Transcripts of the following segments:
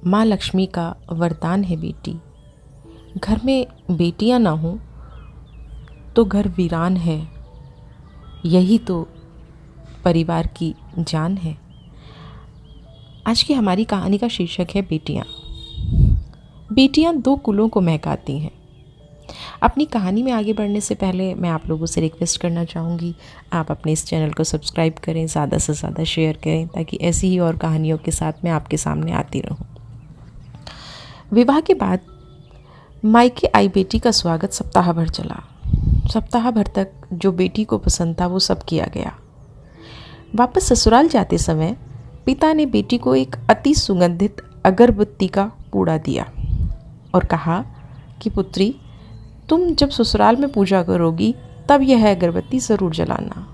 माँ लक्ष्मी का वरदान है बेटी। घर में बेटियां ना हों तो घर वीरान है। यही तो परिवार की जान है। आज की हमारी कहानी का शीर्षक है बेटियां। बेटियां दो कुलों को महकाती हैं। अपनी कहानी में आगे बढ़ने से पहले मैं आप लोगों से रिक्वेस्ट करना चाहूँगी, आप अपने इस चैनल को सब्सक्राइब करें, ज़्यादा से ज़्यादा शेयर करें, ताकि ऐसी ही और कहानियों के साथ मैं आपके सामने आती रहूँ। विवाह के बाद मायके आई बेटी का स्वागत सप्ताह भर चला। सप्ताह भर तक जो बेटी को पसंद था वो सब किया गया। वापस ससुराल जाते समय पिता ने बेटी को एक अति सुगंधित अगरबत्ती का पूड़ा दिया और कहा कि पुत्री, तुम जब ससुराल में पूजा करोगी तब यह अगरबत्ती ज़रूर जलाना।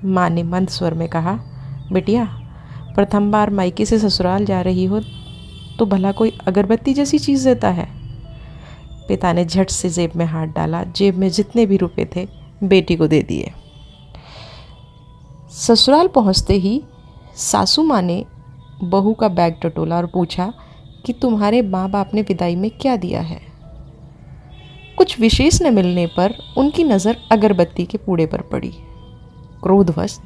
माँ ने मंद स्वर में कहा, बेटिया, प्रथम बार मायके से ससुराल जा रही हो तो भला कोई अगरबत्ती जैसी चीज़ देता है। पिता ने झट से जेब में हाथ डाला, जेब में जितने भी रुपए थे बेटी को दे दिए। ससुराल पहुंचते ही सासू माँ ने बहू का बैग टटोला और पूछा कि तुम्हारे माँ बाप ने विदाई में क्या दिया है। कुछ विशेष न मिलने पर उनकी नज़र अगरबत्ती के पूड़े पर पड़ी। क्रोधवश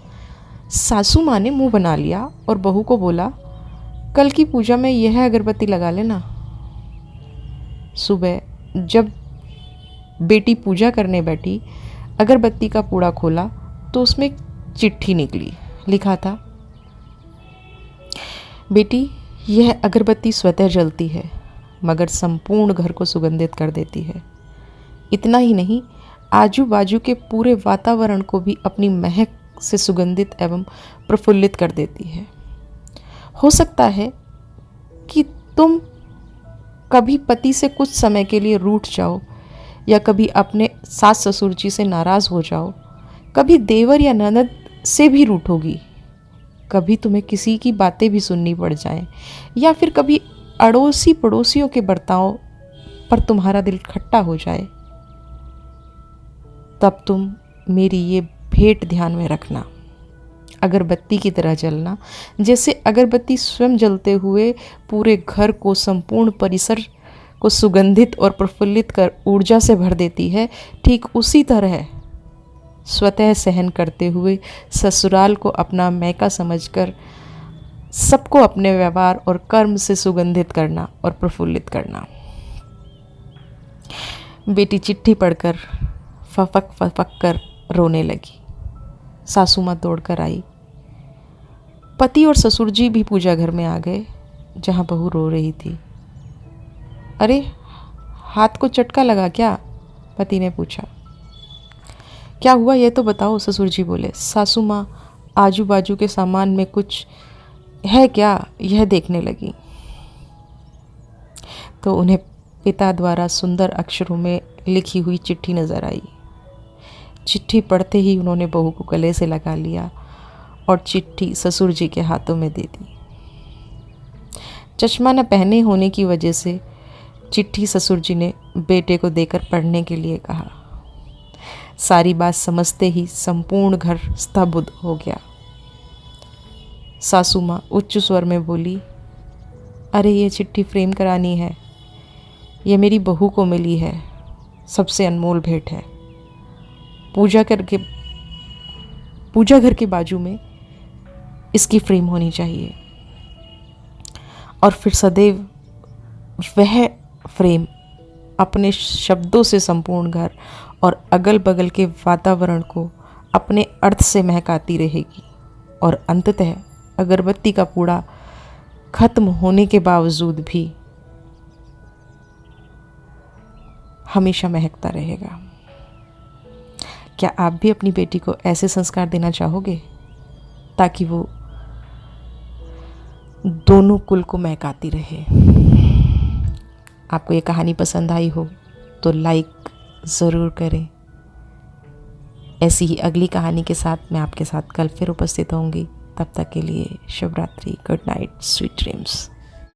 सासू माँ ने मुंह बना लिया और बहू को बोला, कल की पूजा में यह अगरबत्ती लगा लेना। सुबह जब बेटी पूजा करने बैठी, अगरबत्ती का पूड़ा खोला तो उसमें एक चिट्ठी निकली। लिखा था, बेटी, यह अगरबत्ती स्वतः जलती है मगर संपूर्ण घर को सुगंधित कर देती है। इतना ही नहीं, आजू बाजू के पूरे वातावरण को भी अपनी महक से सुगंधित एवं प्रफुल्लित कर देती है। हो सकता है कि तुम कभी पति से कुछ समय के लिए रूठ जाओ या कभी अपने सास ससुर जी से नाराज़ हो जाओ, कभी देवर या ननद से भी रूठोगी, कभी तुम्हें किसी की बातें भी सुननी पड़ जाएं या फिर कभी अड़ोसी पड़ोसियों के बर्ताव पर तुम्हारा दिल खट्टा हो जाए। तब तुम मेरी ये भेंट ध्यान में रखना, अगरबत्ती की तरह जलना। जैसे अगरबत्ती स्वयं जलते हुए पूरे घर को, संपूर्ण परिसर को सुगंधित और प्रफुल्लित कर ऊर्जा से भर देती है, ठीक उसी तरह स्वतः सहन करते हुए ससुराल को अपना मैका समझकर सबको अपने व्यवहार और कर्म से सुगंधित करना और प्रफुल्लित करना। बेटी चिट्ठी पढ़कर फफक फफक कर रोने लगी। सासू माँ दौड़कर आई। पति और ससुर जी भी पूजा घर में आ गए जहाँ बहू रो रही थी। अरे, हाथ को चटका लगा क्या? पति ने पूछा। क्या हुआ ये तो बताओ, ससुर जी बोले। सासू माँ आजू बाजू के सामान में कुछ है क्या यह देखने लगी तो उन्हें पिता द्वारा सुंदर अक्षरों में लिखी हुई चिट्ठी नजर आई। चिट्ठी पढ़ते ही उन्होंने बहू को गले से लगा लिया और चिट्ठी ससुर जी के हाथों में दे दी। चश्मा न पहने होने की वजह से चिट्ठी ससुर जी ने बेटे को देकर पढ़ने के लिए कहा। सारी बात समझते ही संपूर्ण घर स्तब्ध हो गया। सासू माँ उच्च स्वर में बोली, अरे ये चिट्ठी फ्रेम करानी है। ये मेरी बहू को मिली है, सबसे अनमोल भेंट है। पूजा घर के बाजू में इसकी फ्रेम होनी चाहिए और फिर सदैव वह फ्रेम अपने शब्दों से संपूर्ण घर और अगल बगल के वातावरण को अपने अर्थ से महकाती रहेगी और अंततः अगरबत्ती का पूड़ा खत्म होने के बावजूद भी हमेशा महकता रहेगा। क्या आप भी अपनी बेटी को ऐसे संस्कार देना चाहोगे ताकि वो दोनों कुल को महकाती रहे? आपको ये कहानी पसंद आई हो तो लाइक ज़रूर करें। ऐसी ही अगली कहानी के साथ मैं आपके साथ कल फिर उपस्थित होंगी। तब तक के लिए शुभ रात्रि, गुड नाइट, स्वीट ड्रीम्स।